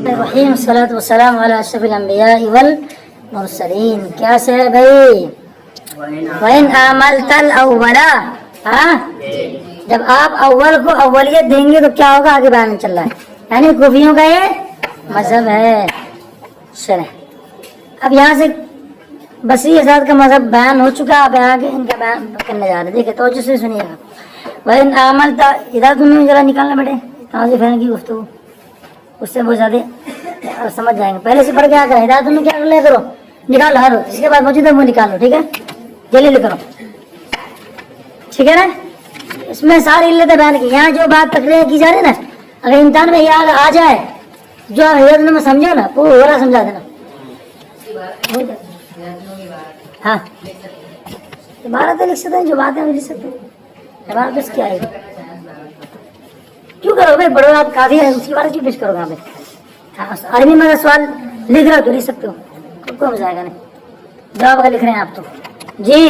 الرحیم الصلاۃ والسلام علی اشرف الانبیاء والمرسلین. کیا سے ہے بھائی؟ وَإِنْ عَمَلْتَ الْأَوَّلَ. ہاں جب آپ اول کو اولیت دیں گے تو کیا ہوگا؟ آگے بیان چل رہا ہے. یعنی کوفیوں کا یہ مذہب ہے. چلیں اب یہاں سے بصری حضرات کا مذہب بیان ہو چکا. آپ آگے ان کا بیان کرنے جا رہے ہیں. دیکھیں توجہ سے سنیے گا. وَإِنْ عَمَلْتَ ادھر تمہیں ذرا نکالنا بیٹے تازی فہم کی گفتگو اس سے بہت زیادہ سمجھ جائیں گے. پہلے سے پڑھ کے آ کر ہدایت تمہیں کیا لے کرو نکالو ہر اس کے بعد موجود ہے وہ نکالو. ٹھیک ہے جلدی لے کرو. ٹھیک ہے نا. اس میں ساری علتیں بیان کی. یہاں جو بات تقریر کی جا رہی ہے نا اگر امتحان میں یہ آ جائے جو ہدایت میں سمجھو نا پورا سمجھا دینا. ہاں عبارتیں لکھ سکتے ہیں جو باتیں لکھ سکتے ہیں. عبارت اس کی آئے گی کیوں کرو بھائی پڑھو آپ کافی ہے اس کی بارے کیوں پیش کرو گے آپ. ہاں عربی میں اگر سوال لکھ رہا تو لکھ سکتے ہو کو مزہ آئے گا نہیں. جواب اگر لکھ رہے ہیں آپ تو جی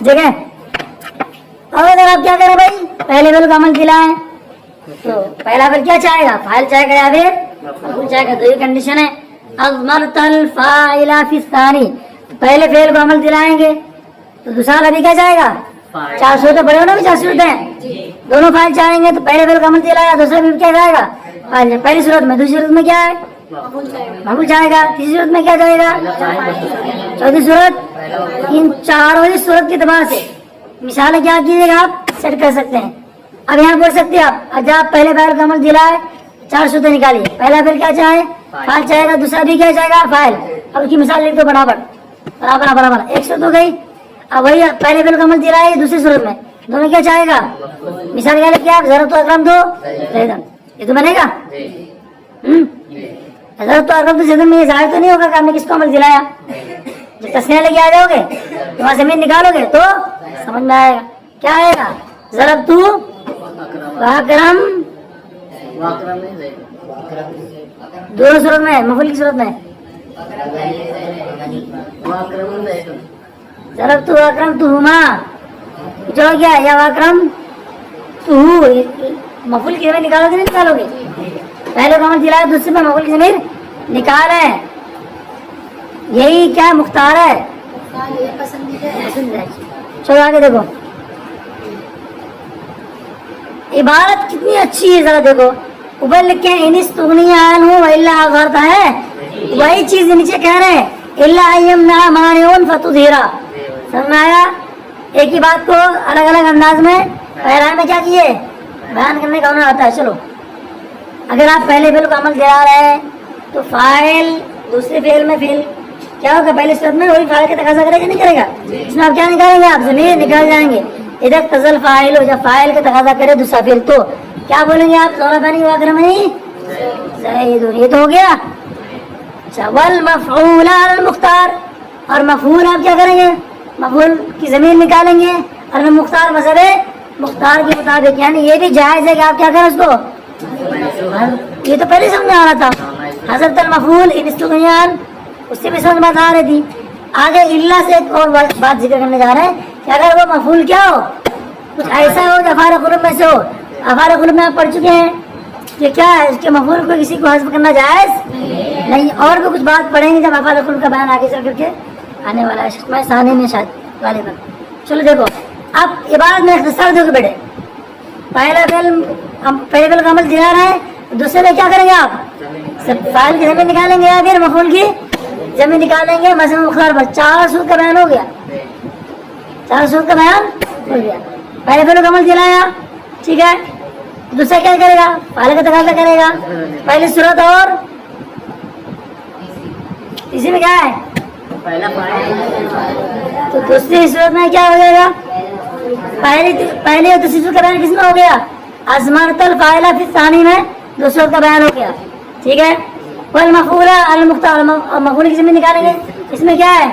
جگہ اور اگر آپ کیا کریں بھائی پہلے فعل کا عمل دلائیں تو پہلا فعل کیا چاہے گا؟ فاعل چاہے گا یا پھر مفعول چاہے گا. تو یہ کنڈیشن ہے اضمرت الفاعل فی الثانی. پہلے فعل کو عمل دلائیں گے تو دوسرا ابھی کیا چاہے گا؟ چار صورتیں بڑے ہونا بھی چار صورتیں ہیں دونوں فاعل چاہیں گے تو پہلے فعل کو عمل دلایا دوسرا بھی کیا جائے گا؟ فاعل. پہلی صورت میں دوسری صورت میں کیا ہے؟ مفعول چاہے گا. تیسری صورت میں کیا جائے گا؟ چوتھی صورت. ان چاروں ہی صورت کے اعتبار سے مثالیں کیا کیجیے گا آپ سیٹ کر سکتے ہیں. اب یہاں بول سکتے ہیں آپ جب آپ پہلے فعل کا عمل دلائے چار صورتیں نکالیے. پہلا فعل کیا چاہے؟ فاعل چاہے گا. دوسرا بھی کیا چاہے گا؟ فاعل. اب اس کی مثال لکھ دو برابر برابر برابر. ایک صورت ہو گئی. اب وہی پہلے فعل کا عمل دلائے دوسری صورت میں دونوں کیا چاہے گا؟ مثال کیا لکھیے آپ ضرورت اکرم تو زیدن. یہ تو بنے گا ضرورت اکرم تو زیدن میں. یہ ظاہر تو نہیں ہوگا کہ آپ نے کس کو عمل دلایا. جب تسنیہ لے کے آ جاؤ گے تو وہاں زمین نکالو گے تو سمجھ میں آئے گا. کیا آئے گا؟ ضرورت تو اکرم دونوں صورت میں مفعول کی صورت میں ضرورت تو اکرم تو ہما جو کیا یا اکرم تو مفعول کی زمین نکالو گے نہیں نکالو گے؟ پہلے کو عمل دلایا دوسرے میں مفعول کی زمین نکالے. یہی کیا مختار ہے چلو آگے دیکھو عبارت کتنی اچھی ہے ذرا دیکھو. اوپر لکھے انس تغنی عنہ والا غرض ہے وہی چیز نیچے کہہ رہے ہیں الا یمنع مانع فتظہرا. سمجھ میں آیا؟ ایک ہی بات کو الگ الگ انداز میں پیرا میں کیا کیے بیان کرنے کا ہونا آتا ہے. چلو اگر آپ پہلے فعل کو عمل دلا رہے ہیں تو فاعل دوسرے فعل میں فعل کیا ہوگا؟ پہلے صورت میں وہی فاعل کا تقاضا کرے گا نہیں کرے گا؟ اس میں آپ کیا نکالیں گے؟ آپ ضمیر نکال جائیں گے. ادھر تزل فاعل ہو جب فاعل کا تقاضا کرے دوسرا فعل تو کیا بولیں گے آپ؟ ضربنی واکرمنی زید. یہ تو ہو گیا. اچھا والمفعول علی المختار. اور مفعول آپ کیا کریں گے؟ مفعول کی ضمیر نکالیں گے اور مختار مذہب مختار کے مطابق. یعنی یہ بھی جائز ہے کہ آپ کیا کریں اس کو. یہ تو پہلے سمجھ آ رہا تھا حضرت المفعول ان استغنیان اس سے بھی سمجھ بات آ رہی تھی. آگے اللہ سے ایک اور بات ذکر کرنے جا رہے ہیں کہ اگر وہ مفعول کیا ہو کچھ ایسا ہو جو افعال قلوب میں سے ہو. افعال قلوب میں آپ پڑھ چکے ہیں کہ کیا ہے اس کے مفعول کو کسی کو حذف کرنا جائز نہیں. اور بھی کچھ بات پڑھیں گے جب افعال قلوب کا بیان آگے چل کر کے آنے والا ہے میں ثانی میں شاید والے پر. چلو دیکھو اب عبارت میں اختصار دو کہ بیٹے پہلے فعل کا عمل دلا رہے ہیں دوسرے میں کیا کریں گے آپ؟ فاعل کی زمین نکالیں گے یا پھر مفعول کی زمین نکالیں گے. مثلا مختار پر چار صورت کا بیان ہو گیا. چار صورت کا بیان ہو گیا. پہلے فعل کا عمل دلایا ٹھیک ہے. دوسرا کیا کرے گا؟ فاعل کا تقاضا کرے گا. پہلی صورت اور اسی میں کیا ہے تو دوسری صورت میں کیا ہو جائے گا؟ پہلی اور دوسری صورت کا بیان کس میں ہو گیا؟ ازمرت الفاعل فی الثانی میں دو صورت کا بیان ہو گیا ٹھیک ہے. والمفعول علی المختار مفعول کی زمین نکالیں گے. اس میں کیا ہے؟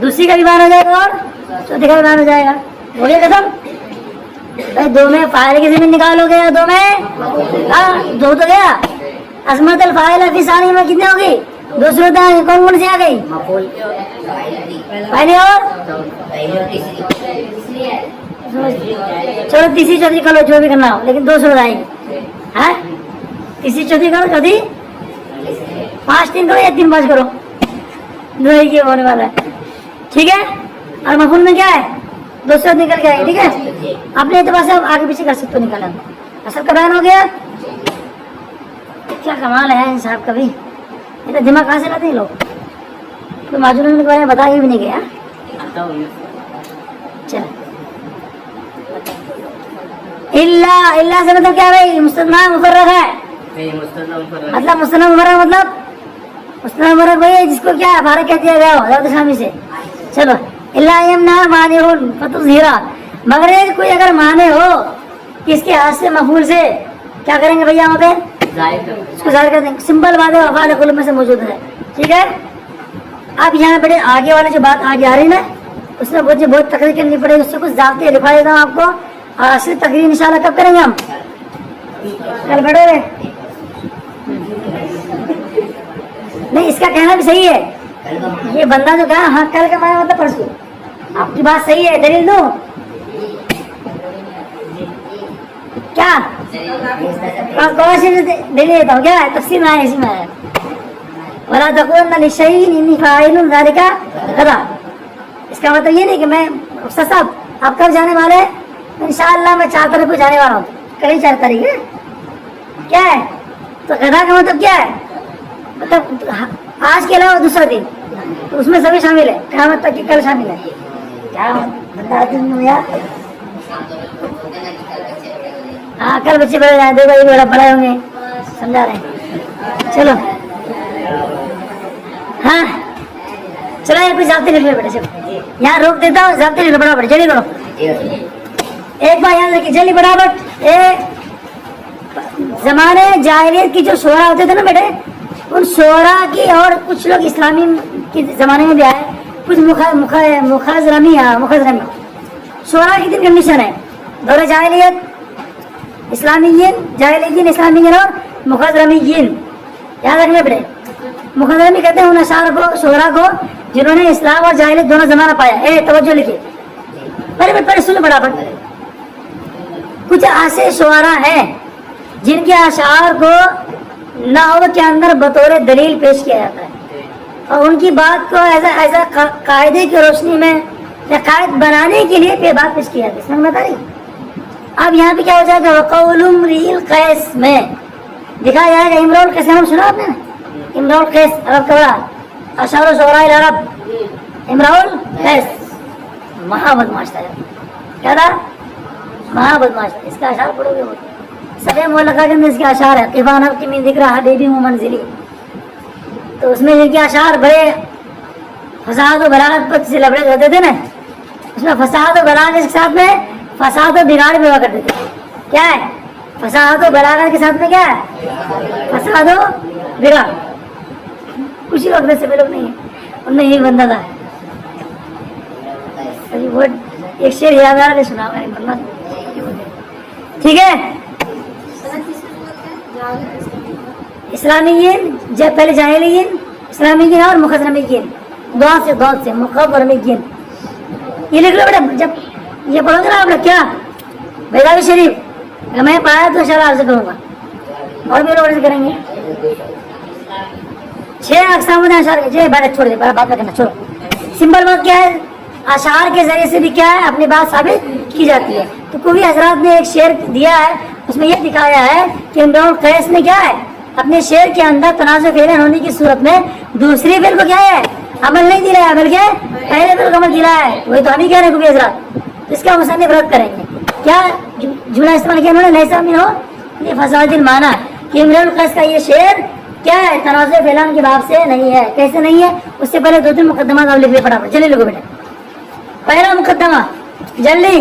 دوسری کا بھی بیان ہو جائے گا اور چوتھی کا بھی بیان ہو جائے گا. ہو گیا ختم. دو میں فاعل کی زمین نکالو گے دو میں دو تو گیا. عظمت الفاعل فی ثانی میں کتنے ہو گئی؟ دو صورتیں کون کون سی آ گئی؟ پہلی اور چلو تیسری چوتھی کر لو جو بھی کرنا ہو لیکن دو صورت آئیں گی. है। तीसरी चौथी करो, चौथी 5 3 करो या 3 5 करो, दो ही होने वाला है। ठीक है, और मफूल में क्या है, 2 से निकल के आएगा। ठीक है, अपने एतबार से आप आगे पीछे कर सकते हो निकालना। असल का बयान हो गया। क्या कमाल है इन साहब का भी, इतना दिमाग कहाँ से लाते हैं लोग। तो माजून के बारे में बताया भी नहीं गया। चल इल्ला से मतलब क्या भाई, मुस्तस्ना मुफर्रग है, मतलब मुस्तस्ना मुफर्रग मतलब मुस्तस्ना मुफर्रग भाई जिसको क्या भारत कह दिया गया हो ज़ब्त शामी से। चलो इल्ला यमना माने हो फतुज़हिरा, मगर कोई अगर माने हो किसके हाथ से, मफूल से, क्या करेंगे भैया वहाँ पे, इसको जाहिर कर देंगे। सिंपल बात है, अफ़आल कुल में से मौजूद है। ठीक है, अब यहाँ पे आगे वाले जो बात आगे आ रही है ना, उसमें बहुत तकरीर करनी पड़ेगी, उससे कुछ ज़ाब्ते लिखवा देता हूँ आपको। और असली तकरीर इंशाल्लाह कब करेंगे हम, कल बैठोगे नहीं, इसका कहना भी सही है। ये बंदा जो कहा हाँ कल का माया मतलब परसों, आपकी बात सही है, दलील दो क्या, कौन सी दलील देता हूँ, क्या है तफसीर में आया, इसी में आया वला तक़ूलन्ना लिशैइन इन्नी फ़ाइलुन ज़ालिका गदा। इसका मतलब ये नहीं कि मैं उस्ताद साहब आप कब जाने वाले हैं, इंशाअल्लाह मैं 4 तारीख को जाने वाला हूँ, कल 4 तारीख है, क्या है तो गदा का मतलब क्या है, मतलब आज के अलावा दूसरा दिन, तो उसमें सभी शामिल है, क़यामत तक की कल शामिल है। क्या बता दूँ यार, हाँ कल बच्चे बड़े जाए, दो भाई बड़ा बड़े होंगे, समझा रहे हैं। चलो हाँ चलो यार कुछ ज़ाब्ते लिख लो बेटे, चलो यहाँ रोक देता हूँ, ज़ाब्ते लिख लो बराबर, जल्दी करो। एक बार याद रखिए जल्दी बराबर। ज़माने जाहिलियत की जो शोरा होते थे ना बेटे, उन शोरा की, और कुछ लोग इस्लामी के ज़माने में भी आए, कुछ मुखज़रमी शोरा की 3 कंडीशन है, दौरे जाहिलियत, इस्लामीयीन, जाहिलियीन इस्लामीयीन और मुखज़रमीयीन। याद रखना बेटे, मुखज़रमी कहते हैं उन अशार को, शोरा को जिन्होंने इस्लाम और जाहिलियत दोनों ज़माना पाया। तवज्जो लिखिए, पहले सुनो बराबर। कुछ ऐसे शोरा हैं जिनके अशार को नाव के अंदर बतौर दलील पेश किया जाता है, और उनकी बात को ऐसा कायदे की रोशनी में या कायद बनाने के लिए बात पेश की जाती है। समझ में आ रही। अब यहाँ पे क्या हो जाएगा, वक़ौलुम इम्रिल कैस में दिखाया जाएगा, इमरुल कैस नाम सुना आपने, इमरुल कैस अरब का बड़ा अशार शोराए अरब, इमरुल कैस महाबदमाश था, क्या था, महाबदमाश। इसका अशार पढ़ोगे वो सदे मुअल्लक़ा के अंदर इसके अशार है, क़िफ़ान की में ज़िक्र हबीबी व मंज़िली, तो उसमें जिनके अशार बड़े फसाद और बलागत पर से लबड़े होते थे ना, उसमें फसाद और बलागत के साथ में फसाद और बिगाड़ भी हुआ करते थे। क्या है, फसाद और बलागत के साथ में क्या है, फसाद और बिगाड़। कुछ ही वक्त में सभी लोग नहीं है, उनमें यही बंदा था। वो एक शेर याद आ रहा सुना बंदा, ठीक है। इस्लामीयीन जब पहले जाहिलियीन, इस्लामीयीन और मुखज़रमीयीन, दौद से मुखज़रमीयीन, ये लिख लो बेटा। जब ये पढ़ोगे ना आप लोग क्या बेदावी शरीफ, अगर मैं पढ़ाया तो इंशाल्लाह आपसे करूँगा, और भी लोग करेंगे। 6 अक़साम अशार के, जे बात छोड़ दे, बात करना छोड़ो। सिंपल बात क्या है, अशार के जरिए से भी क्या है अपनी बात साबित की जाती है। तो कोई हजरात ने एक शेर दिया है, उसमें यह दिखाया है कि इमरुल कैस ने क्या है अपने शेर के अंदर तनाज़ुर फ़ेल होने की सूरत में दूसरी फ़ेल को क्या है अमल नहीं दिलाया, बल्कि पहले फ़ेल को अमल दिलाया है। वही तो हम ही कह रहे हैं कोई हजरात, इसका मुसन्निफ़ रद्द करेंगे। क्या जुमला इस्तेमाल किया उन्होंने, लैसा मिन्हु ये फसादिल माना कि इमरुल कैस का ये शेर क्या है तनाज़ुर फैलाने के बाब से नहीं है। कैसे नहीं है, उससे पहले 2-3 मुकदमा आप लिख ले फटाफट, जल्दी लिखो बेटा। पहला मुकदमा जल्दी,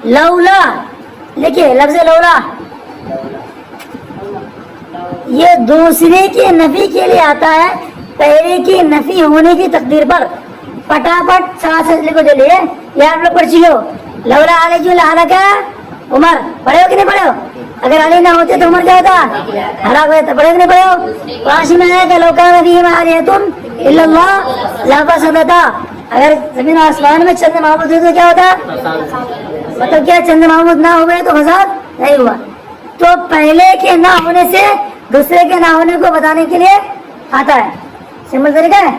लौला लिखिए, लफ्ज़ लौला ये दूसरे की नफी के लिए आता है, पहले की नफी होने की तकदीर पर। फटाफट साथ लिखो जल्दी, ये आप लोग पढ़ चुके हो। लौला अलैहि हलाका उमर, पढ़े हो कि नहीं पढ़े हो? अगर अली ना होते तो उमर क्या होता, हलाक होता। पढ़े कि नहीं पढ़े हो? काशी में है कि लौका नबी मारियतुन इल्लल्लाह ला फसदता, अगर जमीन आसमान में चंद महमूद हुए तो क्या होता, मतलब क्या चंद महमूद ना हुए तो फसाद नहीं हुआ। तो पहले के ना होने से दूसरे के ना होने को बताने के लिए आता है। सिंपल तरीका है,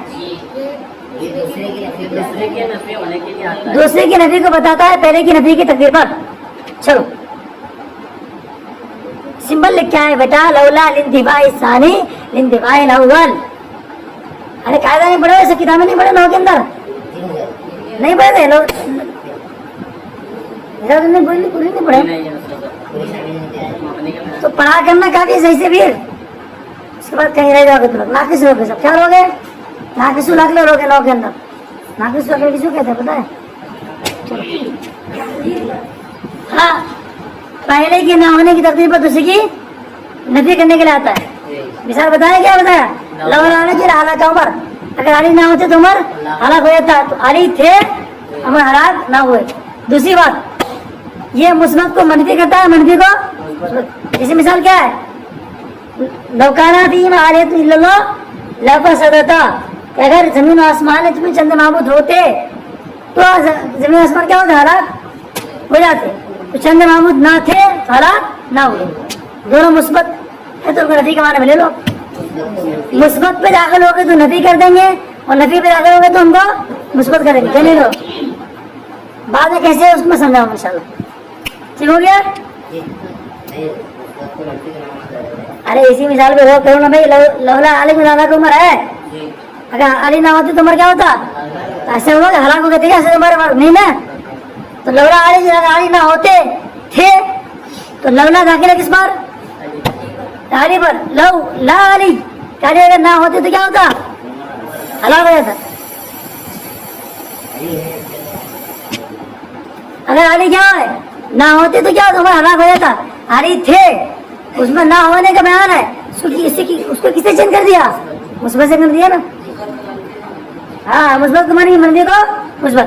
ये दूसरे के नफे होने के लिए आता है। दूसरे की नफी को बताता है पहले की नफी की तकदीर पर। चलो सिंबल लिख क्या है बेटा, लौला लिंतिफाई सानी लिंतिफाई अव्वल। अरे कायदा नहीं पढ़े, ऐसे किताबें नहीं पढ़े लोगों के अंदर, नहीं पढ़े थे लोग, नहीं पूरी नहीं पढ़े तो पढ़ा करना काफी सही से फिर उसके बाद कहीं रह जाओगे तो नाकिस हो गए, सब क्या हो गए, नाकिस लागले हो गए लोगों के अंदर। नाकिस लागले किसको कहते हैं पता है? हाँ, पहले की ना होने की तकदीर पर दूसरे की नफी करने के लिए आता है। मिसाल बताया, क्या बताया, लौला की हालात का उमर, अगर अली ना होते तो उमर हलाक हो जाता, तो अली थे उमर हलाक ना हुए। दूसरी बात, ये मुस्बत को मनफी करता है, मनफी को जैसे मिसाल क्या है, लौकाना थी लौका सदता, अगर जमीन आसमान में चंद माबूद होते तो जमीन आसमान क्या होता, हलाक हो जाते, तो चंद माबूद ना थे तो हलाक ना हुए। दोनों मुस्बत है तो नफी के माने में ले लो। मुस्बत पे दाखिल हो गए तो नफी कर देंगे, और नफी पे दाखिल हो गए तो उनको मुस्बत करेंगे। ले लो, बाद में कैसे उसमें समझाऊंगा इंशाल्लाह। ठीक हो गया? अरे इसी मिसाल पे हो करो ना भाई, लौला अली में लाला को उमर है, अगर अली ना होती तो उमर क्या होता, ऐसे होगा हलाक हो गए थे, ऐसे उमर नहीं ना, तो लौला अली ना होते थे तो लौला दाखिल है किस पर, अली पर। लौ ला अली अली अगर ना होते तो क्या होता, हलाक हो जाता। अगर अली क्या है ना होते तो क्या होता, उमर हलाक हो जाता। अली थे, उसमें ना होने का बयान है, उसको किससे चेंज कर दिया, मुस्बत से कर दिया ना। हाँ, मुस्बत तुम्हारी मंदी को मुस्बत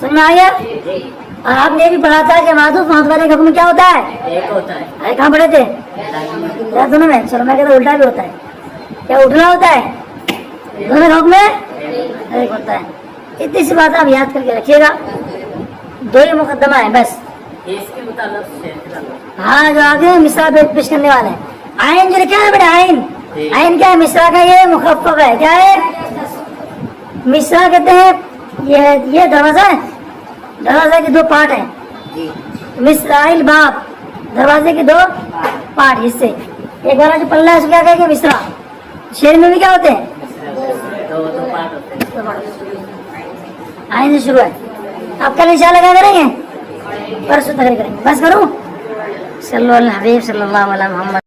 समझ में आ गया। और आपने भी पढ़ा था कि मादूफ मातवारे का हुक्म क्या होता है, एक होता है। अरे कहाँ पढ़े थे, सुनो में, चलो मैं कहता उल्टा भी होता है, क्या उठना होता है, दोनों हुक्म में एक होता है। इतनी सी बात आप याद करके रखिएगा, दो ही मुकदमा है बस। इसके मुताबिक हाँ, जो आगे मिसरा पेश करने वाले हैं, आयन जो क्या है बेटा, आयन आयन क्या है, मिसरा का ये मुखफ़फ़ है, क्या है, मिसरा कहते हैं ये दरवाजा है, दरवाजे के दो पार्ट हैं, मिसराइल बाप, दरवाजे के दो पार्ट हिस्से, एक वाला जो पल्ला है उसको क्या कहेंगे, मिसरा। शेर में भी क्या होते हैं, दो पार्ट होते हैं। आयन से शुरू है। अब कल इंशाअल्लाह क्या करेंगे, परसों तक करेंगे। बस करूँ, सल्लल्लाहु अलैहि हबीब सल्लल्लाहु अलैहि मोहम्मद।